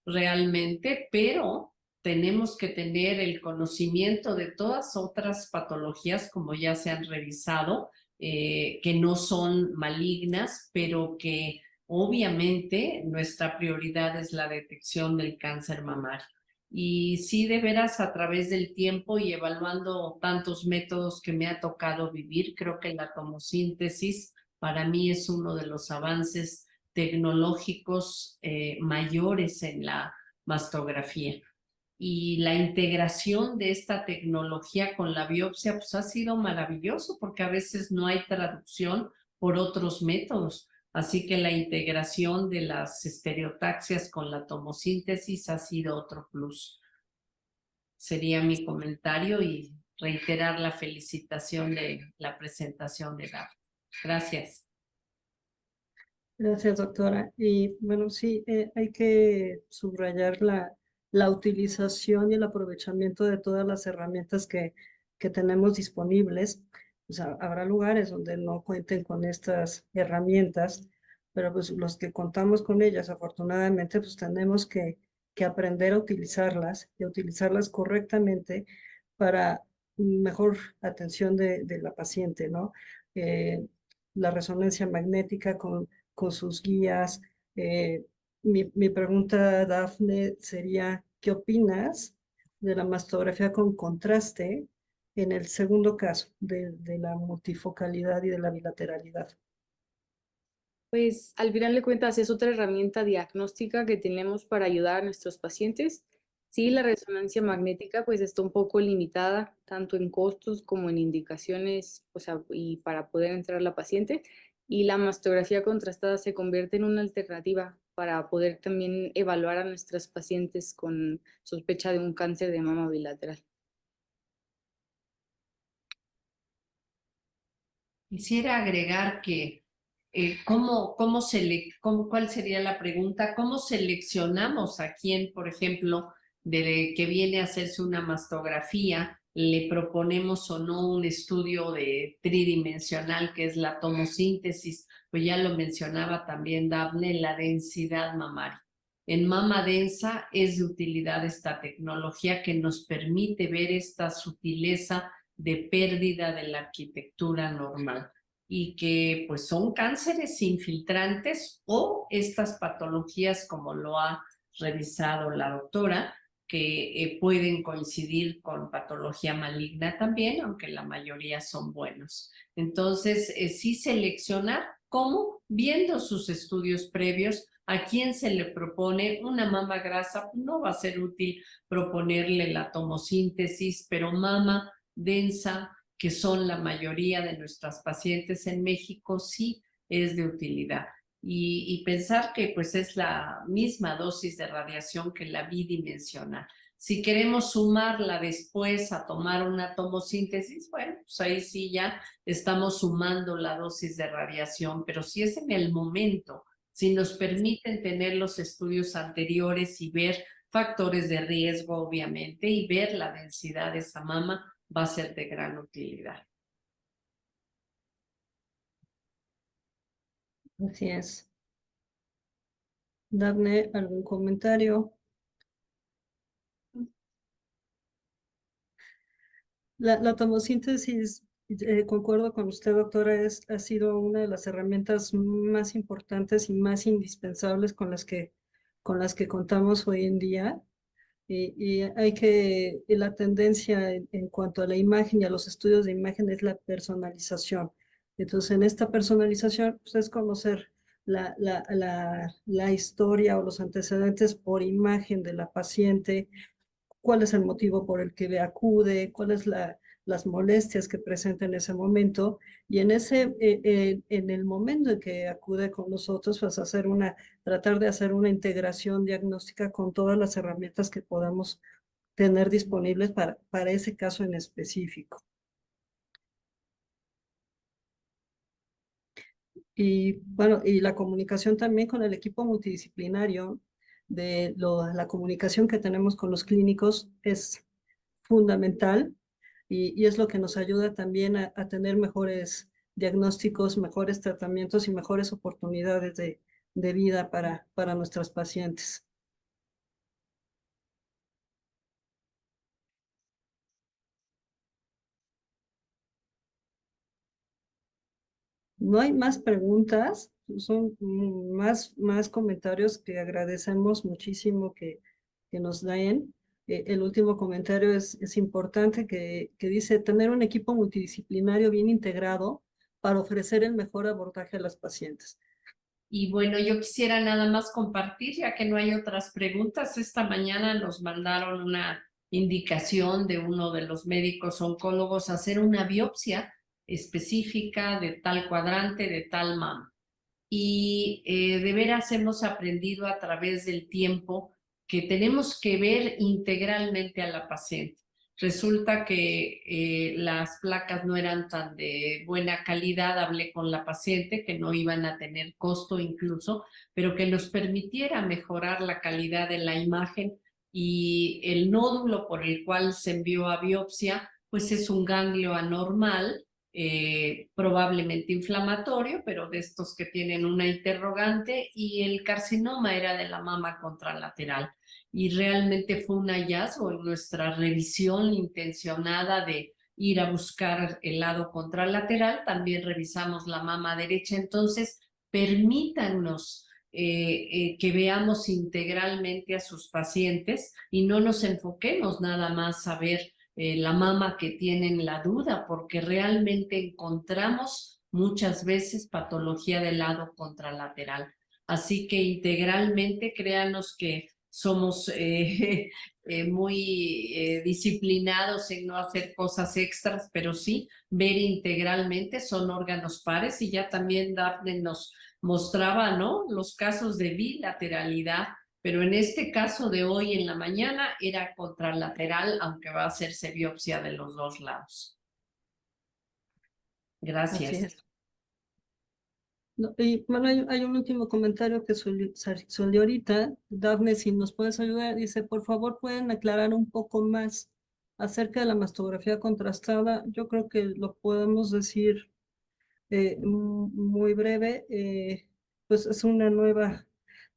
realmente, pero tenemos que tener el conocimiento de todas otras patologías, como ya se han revisado, que no son malignas, pero que obviamente nuestra prioridad es la detección del cáncer mamario. Y sí, de veras, a través del tiempo y evaluando tantos métodos que me ha tocado vivir, creo que la tomosíntesis para mí es uno de los avances tecnológicos mayores en la mastografía. Y la integración de esta tecnología con la biopsia pues ha sido maravilloso, porque a veces no hay traducción por otros métodos. Así que la integración de las estereotaxias con la tomosíntesis ha sido otro plus. Sería mi comentario y reiterar la felicitación de la presentación de Dafne. Gracias. Gracias, doctora. Y bueno, sí, hay que subrayar la utilización y el aprovechamiento de todas las herramientas que tenemos disponibles. O sea, habrá lugares donde no cuenten con estas herramientas, pero pues los que contamos con ellas, afortunadamente, pues tenemos que aprender a utilizarlas y a utilizarlas correctamente para mejor atención de la paciente, ¿no? La resonancia magnética con sus guías. Mi pregunta, Dafne, sería, ¿qué opinas de la mastografía con contraste en el segundo caso de la multifocalidad y de la bilateralidad? Pues al final de cuentas es otra herramienta diagnóstica que tenemos para ayudar a nuestros pacientes. Sí, la resonancia magnética pues está un poco limitada, tanto en costos como en indicaciones, o sea, y para poder entrar a la paciente. Y la mastografía contrastada se convierte en una alternativa para poder también evaluar a nuestras pacientes con sospecha de un cáncer de mama bilateral. Quisiera agregar que ¿cuál sería la pregunta? ¿Cómo seleccionamos a quien, por ejemplo, que viene a hacerse una mastografía, le proponemos o no un estudio de tridimensional, que es la tomosíntesis? Pues ya lo mencionaba también Dafne, la densidad mamaria. En mama densa es de utilidad esta tecnología que nos permite ver esta sutileza de pérdida de la arquitectura normal y que pues son cánceres infiltrantes o estas patologías como lo ha revisado la doctora, que pueden coincidir con patología maligna también, aunque la mayoría son buenos. Entonces, sí seleccionar cómo, viendo sus estudios previos, a quién se le propone una mama grasa, no va a ser útil proponerle la tomosíntesis, pero mama densa, que son la mayoría de nuestras pacientes en México, sí es de utilidad. Y pensar que pues es la misma dosis de radiación que la bidimensional. Si queremos sumarla después a tomar una tomosíntesis, bueno, pues ahí sí ya estamos sumando la dosis de radiación, pero si es en el momento, si nos permiten tener los estudios anteriores y ver factores de riesgo, obviamente, y ver la densidad de esa mama, va a ser de gran utilidad. Así es. Dafne, ¿algún comentario? La tomosíntesis, concuerdo con usted, doctora, ha sido una de las herramientas más importantes y más indispensables con las que contamos hoy en día. Y la tendencia en cuanto a la imagen y a los estudios de imagen es la personalización. Entonces, en esta personalización, pues, es conocer la historia o los antecedentes por imagen de la paciente, cuál es el motivo por el que acude, cuáles las molestias que presenta en ese momento, y en el momento en que acude con nosotros, pues tratar de hacer una integración diagnóstica con todas las herramientas que podamos tener disponibles para ese caso en específico. Y bueno, y la comunicación también con el equipo multidisciplinario, la comunicación que tenemos con los clínicos es fundamental y es lo que nos ayuda también a tener mejores diagnósticos, mejores tratamientos y mejores oportunidades de vida para nuestras pacientes. No hay más preguntas, son más comentarios que agradecemos muchísimo que nos den. El último comentario es importante que dice tener un equipo multidisciplinario bien integrado para ofrecer el mejor abordaje a las pacientes. Y bueno, yo quisiera nada más compartir, ya que no hay otras preguntas. Esta mañana nos mandaron una indicación de uno de los médicos oncólogos a hacer una biopsia específica de tal cuadrante, de tal mama. Y de veras hemos aprendido a través del tiempo que tenemos que ver integralmente a la paciente. Resulta que las placas no eran tan de buena calidad, hablé con la paciente que no iban a tener costo incluso, pero que nos permitiera mejorar la calidad de la imagen, y el nódulo por el cual se envió a biopsia pues es un ganglio anormal, probablemente inflamatorio, pero de estos que tienen una interrogante, y el carcinoma era de la mama contralateral. Y realmente fue un hallazgo en nuestra revisión intencionada de ir a buscar el lado contralateral. También revisamos la mama derecha. Entonces, permítanos que veamos integralmente a sus pacientes y no nos enfoquemos nada más a ver la mama que tienen la duda, porque realmente encontramos muchas veces patología del lado contralateral. Así que integralmente, créanos que somos muy disciplinados en no hacer cosas extras, pero sí ver integralmente, son órganos pares, y ya también Dafne nos mostraba, ¿no?, los casos de bilateralidad, pero en este caso de hoy en la mañana era contralateral, aunque va a hacerse biopsia de los dos lados. Gracias. Así es. No, y bueno, hay un último comentario que salió ahorita. Dafne, si nos puedes ayudar, dice, por favor, ¿pueden aclarar un poco más acerca de la mastografía contrastada? Yo creo que lo podemos decir muy breve. Pues es una nueva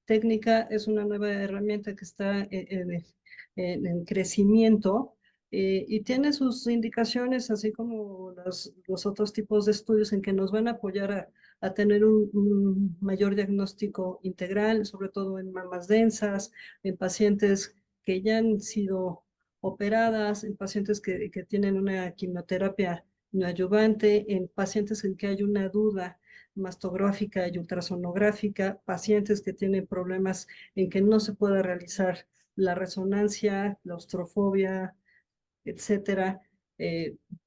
técnica es una nueva herramienta que está en crecimiento y tiene sus indicaciones, así como los otros tipos de estudios en que nos van a apoyar a tener un mayor diagnóstico integral, sobre todo en mamas densas, en pacientes que ya han sido operadas, en pacientes que tienen una quimioterapia neoadyuvante, en pacientes en que hay una duda mastográfica y ultrasonográfica, pacientes que tienen problemas en que no se pueda realizar la resonancia, la ostrofobia, etcétera.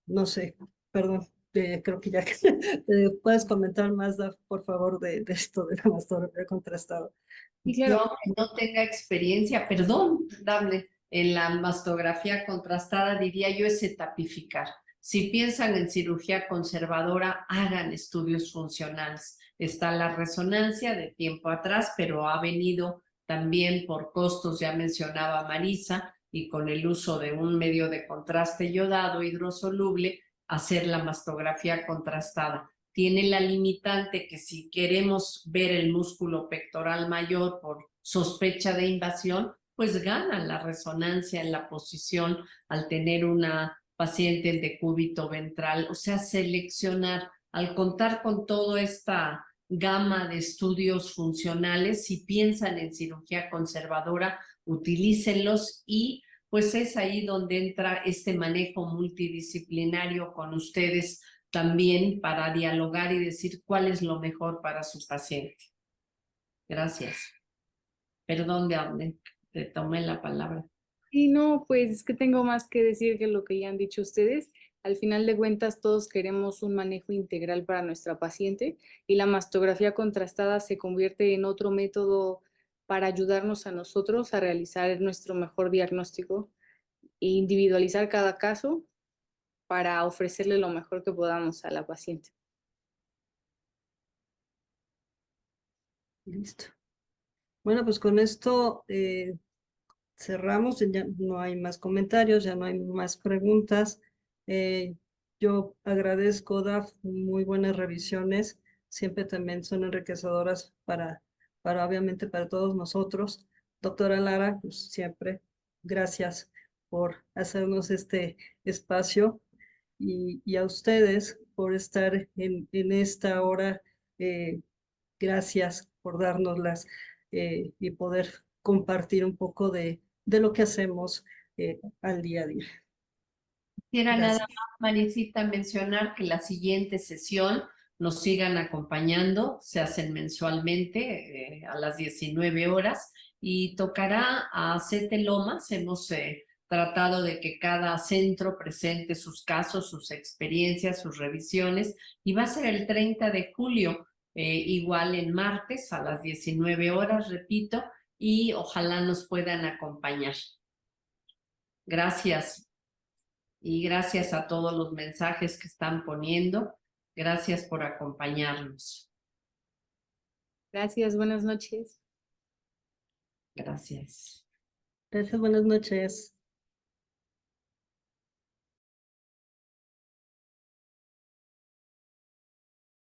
No sé, perdón, creo que ya puedes comentar más, Daf, por favor, de esto de la mastografía contrastada. Y claro, Yo que no tenga experiencia, perdón, Dable, en la mastografía contrastada diría yo es etapificar. Si piensan en cirugía conservadora, hagan estudios funcionales. Está la resonancia de tiempo atrás, pero ha venido también por costos, ya mencionaba Marisa, y con el uso de un medio de contraste yodado hidrosoluble, hacer la mastografía contrastada. Tiene la limitante que si queremos ver el músculo pectoral mayor por sospecha de invasión, pues gana la resonancia en la posición al tener una paciente en decúbito ventral. O sea, seleccionar, al contar con toda esta gama de estudios funcionales, si piensan en cirugía conservadora, utilícenlos y pues es ahí donde entra este manejo multidisciplinario con ustedes también para dialogar y decir cuál es lo mejor para su paciente. Gracias. Perdón, te tomé la palabra. y no, pues es que tengo más que decir que lo que ya han dicho ustedes. Al final de cuentas, todos queremos un manejo integral para nuestra paciente y la mastografía contrastada se convierte en otro método para ayudarnos a nosotros a realizar nuestro mejor diagnóstico e individualizar cada caso para ofrecerle lo mejor que podamos a la paciente. Listo. Bueno, pues con esto cerramos, ya no hay más comentarios, ya no hay más preguntas. Yo agradezco, Daf, muy buenas revisiones, siempre también son enriquecedoras para obviamente para todos nosotros. Doctora Lara, pues siempre gracias por hacernos este espacio y a ustedes por estar en esta hora. Gracias por dárnoslas y poder compartir un poco de lo que hacemos al día a día. Quisiera nada Gracias. más, Marisita, mencionar que la siguiente sesión nos sigan acompañando, se hacen mensualmente a las 19 horas y tocará a 7 lomas. Hemos tratado de que cada centro presente sus casos, sus experiencias, sus revisiones y va a ser el 30 de julio, igual en martes a las 19 horas, repito, y ojalá nos puedan acompañar. Gracias. Y gracias a todos los mensajes que están poniendo. Gracias por acompañarnos. Gracias, buenas noches. Gracias. Gracias, buenas noches.